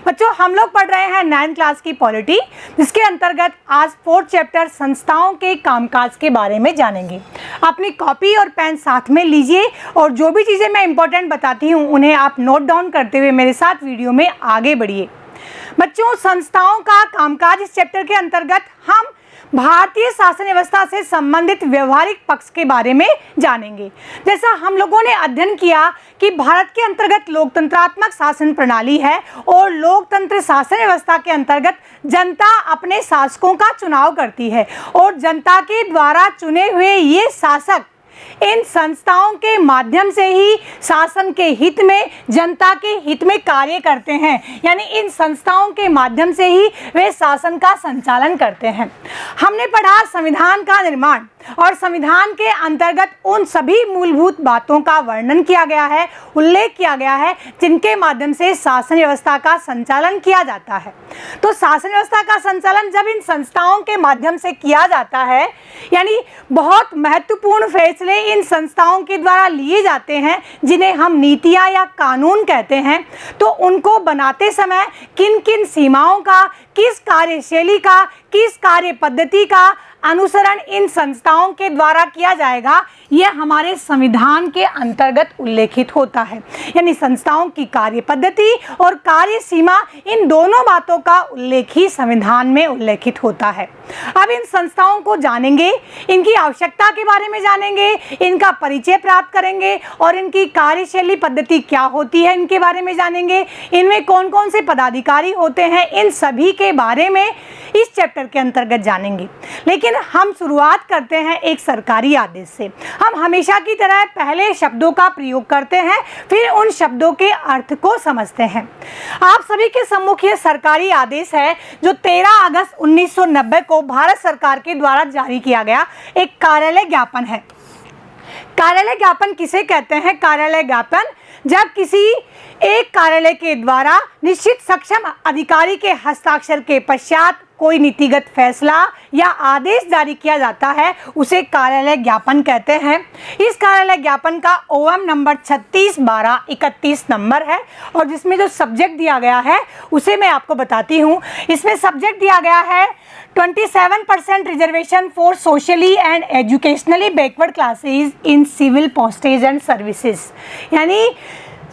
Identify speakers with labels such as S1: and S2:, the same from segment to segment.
S1: बच्चों हम लोग पढ़ रहे हैं 9th क्लास की पॉलिटी, जिसके अंतर्गत आज 4th चैप्टर संस्थाओं के कामकाज के बारे में जानेंगे। अपनी कॉपी और पेन साथ में लीजिए और जो भी चीज़ें मैं इंपॉर्टेंट बताती हूँ उन्हें आप नोट डाउन करते हुए मेरे साथ वीडियो में आगे बढ़िए। बच्चों संस्थाओं का कामकाज इस चैप्टर के अंतर्गत हम भारतीय शासन व्यवस्था से संबंधित व्यवहारिक पक्ष के बारे में जानेंगे। जैसा हम लोगों ने अध्ययन किया कि भारत के अंतर्गत लोकतंत्रात्मक शासन प्रणाली है और लोकतंत्र शासन व्यवस्था के अंतर्गत जनता अपने शासकों का चुनाव करती है और जनता के द्वारा चुने हुए ये शासक इन संस्थाओं के माध्यम से ही शासन के हित में, जनता के हित में कार्य करते हैं। यानी इन संस्थाओं के माध्यम से ही वे शासन का संचालन करते हैं। हमने पढ़ा संविधान का निर्माण और संविधान के अंतर्गत उन सभी मूलभूत बातों का वर्णन किया गया है, उल्लेख किया गया है जिनके माध्यम से शासन व्यवस्था का संचालन किया जाता है। तो शासन व्यवस्था का संचालन जब इन संस्थाओं के माध्यम से किया जाता है, यानी बहुत महत्वपूर्ण फैसले इन संस्थाओं के द्वारा लिए जाते हैं जिन्हें हम नीतियां या कानून कहते हैं, तो उनको बनाते समय किन किन सीमाओं का, किस कार्यशैली का, किस कार्य पद्धति का अनुसरण इन संस्थाओं के द्वारा किया जाएगा, यह हमारे संविधान के अंतर्गत उल्लेखित होता है। यानी संस्थाओं की कार्य पद्धति और कार्य सीमा, इन दोनों बातों का उल्लेख ही संविधान में उल्लेखित होता है। अब इन संस्थाओं को जानेंगे, इनकी आवश्यकता के बारे में जानेंगे, इनका परिचय प्राप्त करेंगे और इनकी कार्यशैली पद्धति क्या होती है इनके बारे में जानेंगे, इनमें कौन कौन से पदाधिकारी होते हैं, इन सभी के बारे में इस चैप्टर के अंतर्गत जानेंगे। लेकिन हम शुरुआत करते हैं एक सरकारी आदेश से। हम हमेशा की तरह पहले शब्दों का प्रयोग करते हैं, फिर उन शब्दों के अर्थ को समझते हैं। आप सभी के सम्मुख ये सरकारी आदेश है जो 13 अगस्त 1990 को भारत सरकार के द्वारा जारी किया गया एक कार्यालय ज्ञापन है। कार्यालय ज्ञापन किसे कहते हैं? कार्यालय ज्ञापन जब किसी एक कार्यालय के द्वारा निश्चित सक्षम अधिकारी के हस्ताक्षर के पश्चात कोई नीतिगत फैसला या आदेश जारी किया जाता है, उसे कार्यालय ज्ञापन कहते हैं। इस कार्यालय ज्ञापन का OM नंबर 36/12/31 नंबर है और जिसमें जो सब्जेक्ट दिया गया है उसे मैं आपको बताती हूँ। इसमें सब्जेक्ट दिया गया है 27% reservation for socially and educationally backward classes in civil postage and services. यानी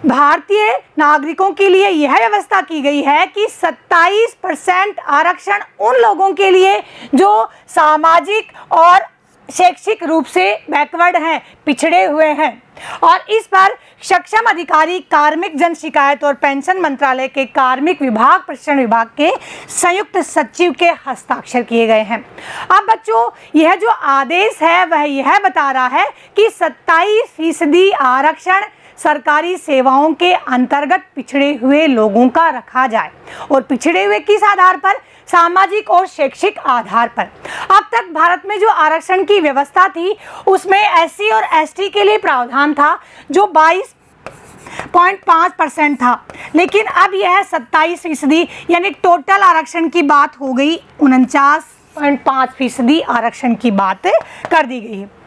S1: भारतीय नागरिकों के लिए यह व्यवस्था की गई है कि 27% आरक्षण उन लोगों के लिए जो सामाजिक और शैक्षिक रूप से बैकवर्ड हैं, पिछड़े हुए हैं, और इस पर सक्षम अधिकारी कार्मिक जन शिकायत और पेंशन मंत्रालय के कार्मिक विभाग प्रशिक्षण विभाग के संयुक्त सचिव के हस्ताक्षर किए गए हैं। अब बच्चों यह जो आदेश है वह यह बता रहा है कि 27% आरक्षण सरकारी सेवाओं के अंतर्गत पिछड़े हुए लोगों का रखा जाए, और पिछड़े हुए किस आधार पर? सामाजिक और शैक्षिक आधार पर। अब तक भारत में जो आरक्षण की व्यवस्था थी उसमें SC और ST के लिए प्रावधान था जो 22.5% था, लेकिन अब यह 27% यानी टोटल आरक्षण की बात हो गई 49.5% आरक्षण की बात कर दी गई है।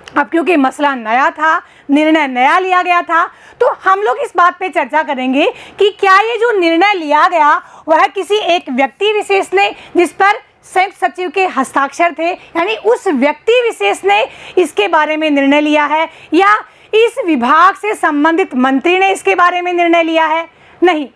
S1: अब क्योंकि मसला नया था, निर्णय नया लिया गया था, तो हम लोग इस बात पे चर्चा करेंगे कि क्या ये जो निर्णय लिया गया वह किसी एक व्यक्ति विशेष ने, जिस पर संयुक्त सचिव के हस्ताक्षर थे, यानी उस व्यक्ति विशेष ने इसके बारे में निर्णय लिया है, या इस विभाग से संबंधित मंत्री ने इसके बारे में निर्णय लिया है? नहीं।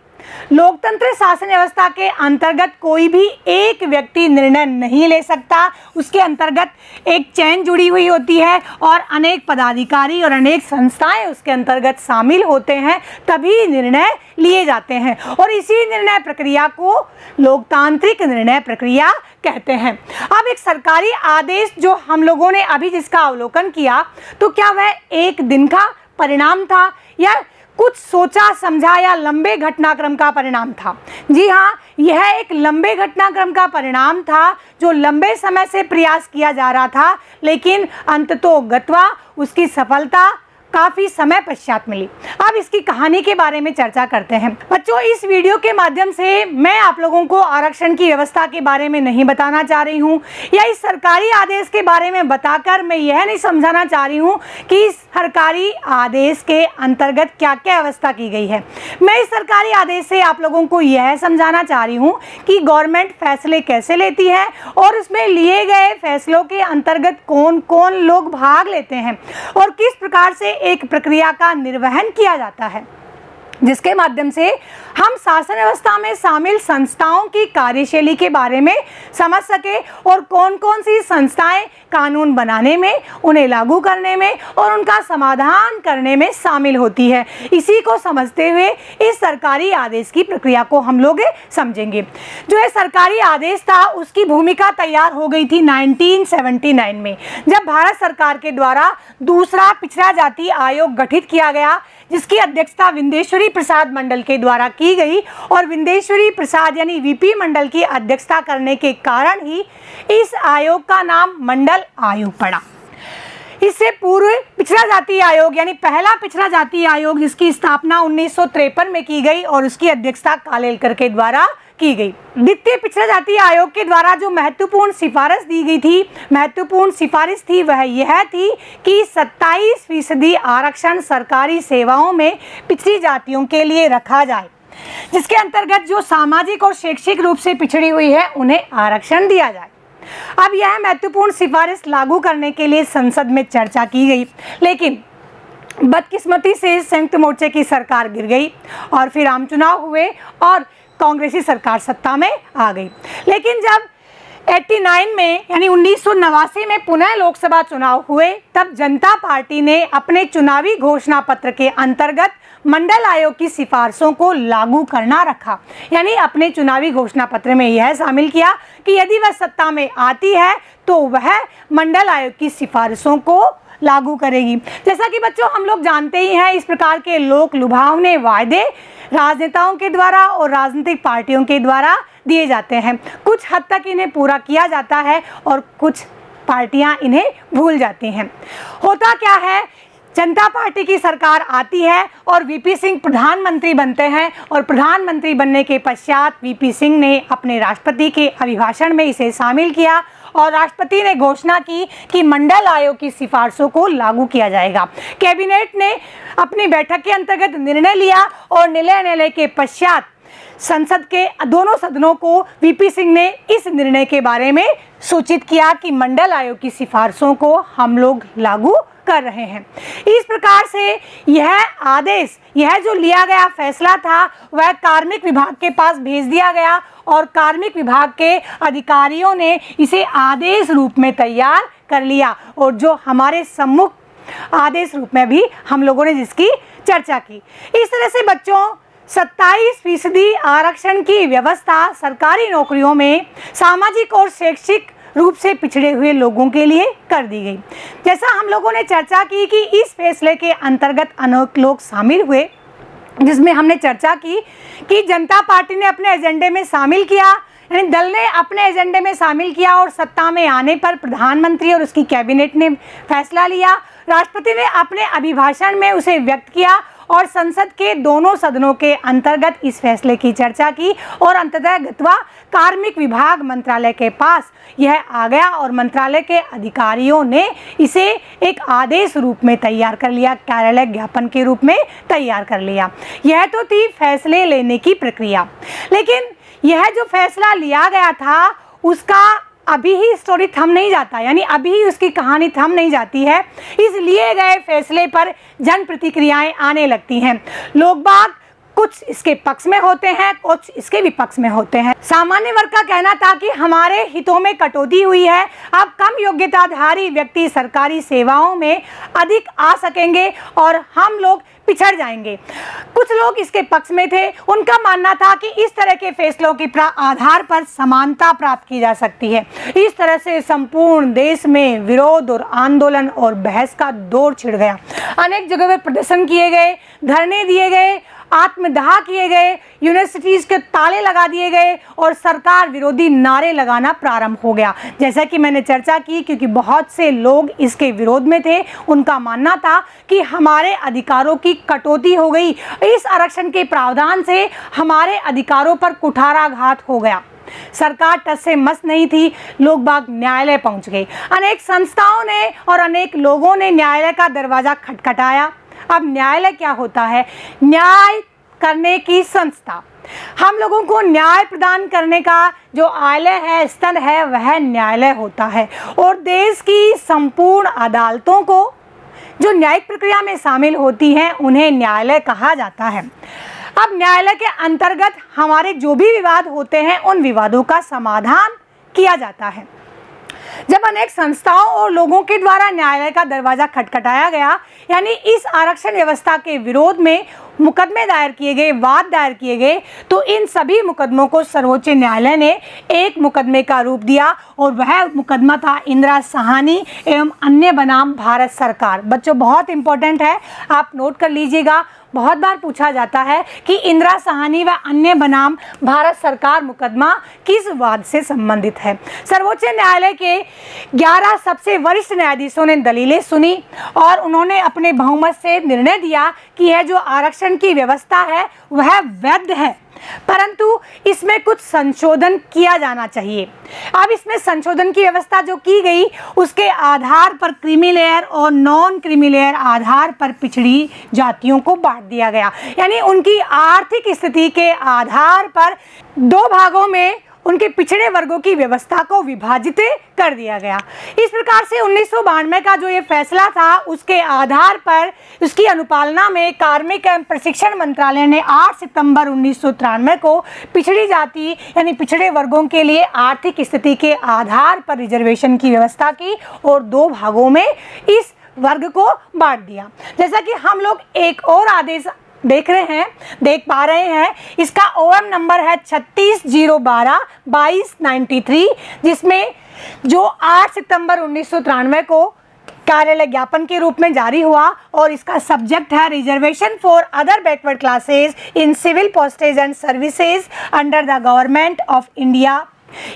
S1: लोकतंत्र शासन व्यवस्था के अंतर्गत कोई भी एक व्यक्ति निर्णय नहीं ले सकता। उसके अंतर्गत एक चेन जुड़ी हुई होती है और अनेक पदाधिकारी और अनेक संस्थाएं उसके अंतर्गत शामिल होते हैं, तभी निर्णय लिए जाते हैं, और इसी निर्णय प्रक्रिया को लोकतांत्रिक निर्णय प्रक्रिया कहते हैं। अब एक सरकारी आदेश जो हम लोगों ने अभी जिसका अवलोकन किया, तो क्या वह एक दिन का परिणाम था या कुछ सोचा समझा या लंबे घटनाक्रम का परिणाम था? जी हाँ, यह एक लंबे घटनाक्रम का परिणाम था जो लंबे समय से प्रयास किया जा रहा था, लेकिन अंततोगत्वा उसकी सफलता काफी समय पश्चात मिली। अब इसकी कहानी के बारे में चर्चा करते हैं। बच्चों, इस वीडियो के माध्यम से मैं आप लोगों को आरक्षण की व्यवस्था के बारे में नहीं बताना चाह रही हूँ, या इस सरकारी आदेश के बारे में बताकर मैं यह नहीं समझाना चाह रही हूँ कि इस सरकारी आदेश के अंतर्गत क्या क्या व्यवस्था की गई है। मैं इस सरकारी आदेश से आप लोगों को यह समझाना चाह रही हूँ कि गवर्नमेंट फैसले कैसे लेती है और उसमें लिए गए फैसलों के अंतर्गत कौन कौन लोग भाग लेते हैं और किस प्रकार से एक प्रक्रिया का निर्वहन किया जाता है, जिसके माध्यम से हम शासन व्यवस्था में शामिल संस्थाओं की कार्यशैली के बारे में समझ सके और कौन कौन सी संस्थाएं कानून बनाने में, उन्हें लागू करने में और उनका समाधान करने में शामिल होती है। इसी को समझते हुए इस सरकारी आदेश की प्रक्रिया को हम लोग समझेंगे। जो ये सरकारी आदेश था उसकी भूमिका तैयार हो गई थी 1979 में, जब भारत सरकार के द्वारा दूसरा पिछड़ा जाति आयोग गठित किया गया, जिसकी अध्यक्षता विंदेश्वरी प्रसाद मंडल के द्वारा की गई। और विंदेश्वरी प्रसाद यानी वीपी मंडल की अध्यक्षता करने के कारण ही इस आयोग का नाम मंडल आयोग पड़ा। इससे पूर्व पिछड़ा जाति आयोग यानी पहला पिछड़ा जाति आयोग, जिसकी स्थापना 1953 में की गई और उसकी अध्यक्षता कालेलकर के द्वारा की गई। द्वितीय पिछड़ा जाति आयोग के द्वारा जो महत्वपूर्ण सिफारिश दी गई थी, महत्वपूर्ण सिफारिश थी वह यह थी कि 27% आरक्षण सरकारी सेवाओं में पिछड़ी जातियों के लिए रखा जाए, जिसके अंतर्गत जो सामाजिक और शैक्षिक रूप से पिछड़ी हुई है उन्हें आरक्षण दिया जाए। अब यह महत्वपूर्ण सिफारिश लागू करने के लिए संसद में चर्चा की गई, लेकिन बदकिस्मती से संयुक्त मोर्चे की सरकार गिर गई और फिर आम चुनाव हुए और कांग्रेसी सरकार सत्ता में आ गई। लेकिन जब 89 में यानी 1989 में पुनः लोकसभा चुनाव हुए, तब जनता पार्टी ने अपने चुनावी घोषणा पत्र के अंतर्गत मंडल आयोग की सिफारिशों को लागू करना रखा। यानी अपने चुनावी घोषणा पत्र में यह शामिल किया कि यदि वह सत्ता में आती है तो वह मंडल आयोग की सिफारिशों को लागू करेगी। जैसा कि बच्चों हम लोग जानते ही हैं, इस प्रकार के लोक लुभावने वायदे राजनेताओं के द्वारा और राजनीतिक पार्टियों के द्वारा दिए जाते हैं। कुछ हद तक इन्हें पूरा किया जाता है और कुछ पार्टियां इन्हें भूल जाती हैं। होता क्या है, जनता पार्टी की सरकार आती है और वीपी सिंह प्रधानमंत्री बनते हैं और प्रधानमंत्री बनने के पश्चात वीपी सिंह ने अपने राष्ट्रपति के अभिभाषण में इसे शामिल किया और राष्ट्रपति ने घोषणा की कि मंडल आयोग की सिफारिशों को लागू किया जाएगा। कैबिनेट ने अपनी बैठक के अंतर्गत निर्णय लिया और निर्णय लेने के पश्चात संसद के दोनों सदनों को वीपी सिंह ने इस निर्णय के बारे में सूचित किया कि मंडल आयोग की सिफारिशों को हम लोग लागू कर रहे हैं। इस प्रकार से यह आदेश, यह जो लिया गया फैसला था वह कार्मिक विभाग के पास भेज दिया गया और कार्मिक विभाग के अधिकारियों ने इसे आदेश रूप में तैयार कर लिया और जो हमारे सम्मुख आदेश रूप में भी हम लोगों ने जिसकी चर्चा की। इस तरह से बच्चों 27% आरक्षण की व्यवस्था सरकारी नौकरियों में सामाजिक और शैक्षिक रूप से पिछड़े हुए लोगों के लिए कर दी गई। जैसा हम लोगों ने चर्चा की कि इस फैसले के अंतर्गत अनेक लोग शामिल हुए, जिसमें हमने चर्चा की कि जनता पार्टी ने अपने एजेंडे में शामिल किया, यानी दल ने अपने एजेंडे में शामिल किया और सत्ता में आने पर प्रधानमंत्री और उसकी कैबिनेट ने फैसला लिया। राष्ट्रपति ने अपने अभिभाषण में उसे व्यक्त किया और संसद के दोनों सदनों के अंतर्गत इस फैसले की चर्चा की और अंततः गत्वा कार्मिक विभाग मंत्रालय के पास यह आ गया और मंत्रालय के अधिकारियों ने इसे एक आदेश रूप में तैयार कर लिया, कार्यालय ज्ञापन के रूप में तैयार कर लिया। यह तो थी फैसले लेने की प्रक्रिया, लेकिन यह जो फैसला लिया गया था उसका अभी ही स्टोरी थम नहीं जाता, यानी अभी ही उसकी कहानी थम नहीं जाती है। इस लिए गए फैसले पर जन प्रतिक्रियाएं आने लगती हैं। लोग बाग कुछ इसके पक्ष में होते हैं, कुछ इसके विपक्ष में होते हैं। सामान्य वर्ग का कहना था कि हमारे हितों में कटौती हुई है, अब कम योग्यताधारी व्यक्ति सरकारी सेवाओं में अधिक आ सकेंगे और हम लोग पिछड़ जाएंगे। कुछ लोग इसके पक्ष में थे, उनका मानना था कि इस तरह के फैसलों के आधार पर समानता प्राप्त की जा सकती है। इस तरह से संपूर्ण देश में विरोध और आंदोलन और बहस का दौर छिड़ गया। अनेक जगह पर प्रदर्शन किए गए, धरने दिए गए, आत्मदाह किए गए, यूनिवर्सिटीज़ के ताले लगा दिए गए और सरकार विरोधी नारे लगाना प्रारंभ हो गया। जैसा कि मैंने चर्चा की, क्योंकि बहुत से लोग इसके विरोध में थे, उनका मानना था कि हमारे अधिकारों की कटौती हो गई, इस आरक्षण के प्रावधान से हमारे अधिकारों पर कुठाराघात हो गया। सरकार टस से मस नहीं थी, लोग बाग न्यायालय पहुंच गए। अनेक संस्थाओं ने और अनेक लोगों ने न्यायालय का दरवाजा खटखटाया। अब न्यायालय क्या होता है? न्याय करने की संस्था। हम लोगों को न्याय प्रदान करने का जो आलय है, स्थल है, वह न्यायालय होता है। और देश की संपूर्ण अदालतों को जो न्यायिक प्रक्रिया में शामिल होती हैं, उन्हें न्यायालय कहा जाता है। अब न्यायालय के अंतर्गत हमारे जो भी विवाद होते हैं, उन विवादों का समाधान किया जाता है। जब अनेक संस्थाओं और लोगों के द्वारा न्यायालय का दरवाजा खटखटाया गया, यानी इस आरक्षण व्यवस्था के विरोध में मुकदमे दायर किए गए, वाद दायर किए गए, तो इन सभी मुकदमों को सर्वोच्च न्यायालय ने एक मुकदमे का रूप दिया और वह मुकदमा था इंदिरा साहनी एवं अन्य बनाम भारत सरकार। बच्चों, बहुत इंपॉर्टेंट है, आप नोट कर लीजिएगा। बहुत बार पूछा जाता है कि इंदिरा साहनी व अन्य बनाम भारत सरकार मुकदमा किस वाद से संबंधित है। सर्वोच्च न्यायालय के 11 सबसे वरिष्ठ न्यायाधीशों ने दलीलें सुनी और उन्होंने अपने बहुमत से निर्णय दिया कि यह जो आरक्षण की व्यवस्था है वह वैध है, परंतु इसमें कुछ संशोधन किया जाना चाहिए। अब इसमें संशोधन की व्यवस्था जो की गई, उसके आधार पर क्रीमी लेयर और नॉन क्रीमी लेयर आधार पर पिछड़ी जातियों को बांट दिया गया, यानी उनकी आर्थिक स्थिति के आधार पर दो भागों में उनके पिछड़े वर्गों की व्यवस्था को विभाजित कर दिया गया। इस प्रकार से 1992 का जो ये फैसला था, उसके आधार पर उसकी अनुपालना में कार्मिक एवं प्रशिक्षण मंत्रालय ने 8 सितंबर 1993 को पिछड़ी जाति यानी पिछड़े वर्गों के लिए आर्थिक स्थिति के आधार पर रिजर्वेशन की व्यवस्था की और दो भागों में इस वर्ग को बांट दिया। जैसा कि हम लोग एक और आदेश देख पा रहे हैं, इसका OM नंबर है 36/012/2293, जिसमें जो 8 सितंबर 1993 को कार्यालय ज्ञापन के रूप में जारी हुआ और इसका सब्जेक्ट है reservation for other backward classes in civil postage and services under the government of India,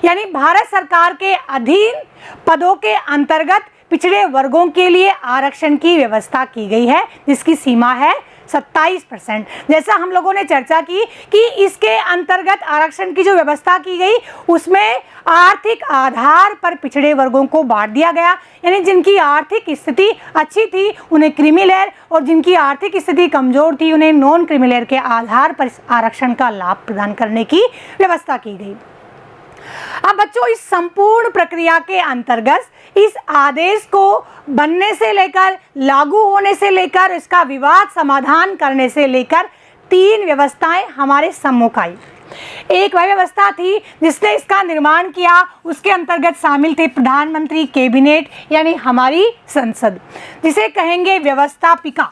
S1: यानी भारत सरकार के अधीन पदों के अंतर्गत पिछड़े वर्गों के लिए आरक्षण की व्यवस्था की गई है, जिसकी सीमा है 27%। जैसा हम लोगों ने चर्चा की कि इसके अंतर्गत आरक्षण की जो व्यवस्था की गई, उसमें आर्थिक आधार पर पिछड़े वर्गों को बांट दिया गया, यानी जिनकी आर्थिक स्थिति अच्छी थी उन्हें क्रीमी लेयर और जिनकी आर्थिक स्थिति कमजोर थी उन्हें नॉन क्रीमी लेयर के आधार पर आरक्षण का लाभ प्रदान करने की व्यवस्था की गई। अब बच्चों, इस संपूर्ण प्रक्रिया के अंतर्गत इस आदेश को बनने से लेकर लागू होने से लेकर इसका विवाद समाधान करने से लेकर 3 व्यवस्थाएं हमारे सम्मुख आई। एक वह व्यवस्था थी जिसने इसका निर्माण किया, उसके अंतर्गत शामिल थे प्रधानमंत्री, कैबिनेट यानी हमारी संसद, जिसे कहेंगे व्यवस्थापिका।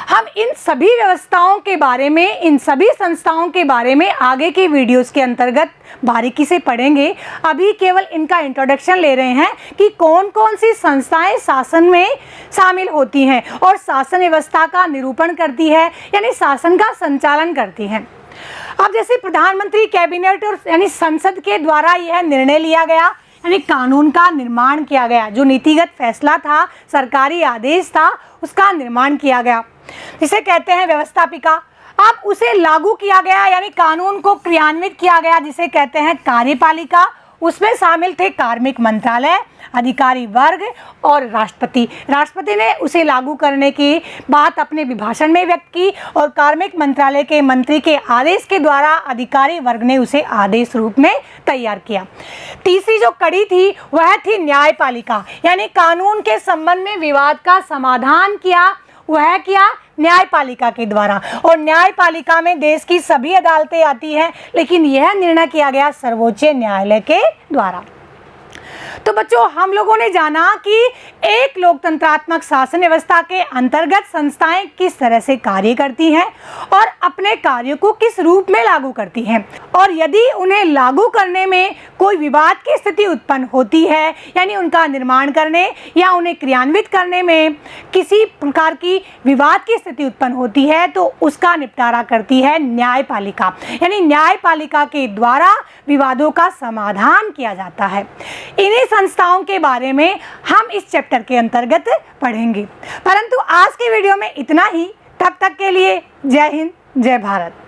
S1: हम इन सभी व्यवस्थाओं के बारे में, इन सभी संस्थाओं के बारे में आगे के वीडियोस के अंतर्गत बारीकी से पढ़ेंगे। अभी केवल इनका इंट्रोडक्शन ले रहे हैं कि कौन कौन सी संस्थाएं शासन में शामिल होती हैं और शासन व्यवस्था का निरूपण करती है, यानी शासन का संचालन करती हैं। अब जैसे प्रधानमंत्री, कैबिनेट और यानी संसद के द्वारा यह निर्णय लिया गया, यानी कानून का निर्माण किया गया, जो नीतिगत फैसला था, सरकारी आदेश था, उसका निर्माण किया गया, जिसे कहते हैं व्यवस्थापिका। अब उसे लागू किया गया, यानी कानून को क्रियान्वित किया गया, जिसे कहते हैं कार्यपालिका। उसमें शामिल थे कार्मिक मंत्रालय, अधिकारी वर्ग और राष्ट्रपति। राष्ट्रपति ने उसे लागू करने की बात अपने अभिभाषण में व्यक्त की और कार्मिक मंत्रालय के मंत्री के आदेश के द्वारा अधिकारी वर्ग ने उसे आदेश रूप में तैयार किया। तीसरी जो कड़ी थी वह थी न्यायपालिका, यानी कानून के संबंध में विवाद का समाधान किया, वह किया न्यायपालिका के द्वारा। और न्यायपालिका में देश की सभी अदालतें आती हैं, लेकिन यह निर्णय किया गया सर्वोच्च न्यायालय के द्वारा। तो बच्चों, हम लोगों ने जाना कि एक लोकतंत्रात्मक शासन व्यवस्था के अंतर्गत संस्थाएं किस तरह से कार्य करती हैं और अपने कार्यों को किस रूप में लागू करती हैं, और यदि उन्हें लागू करने में कोई विवाद की स्थिति उत्पन्न होती है, यानी उनका निर्माण करने या उन्हें क्रियान्वित करने में किसी प्रकार की विवाद की स्थिति उत्पन्न होती है, तो उसका निपटारा करती है न्यायपालिका। यानी न्यायपालिका के द्वारा विवादों का समाधान किया जाता है। इन्हीं संस्थाओं के बारे में हम इस चैप्टर के अंतर्गत पढ़ेंगे। परंतु आज के वीडियो में इतना ही। तब तक के लिए जय हिंद, जय भारत।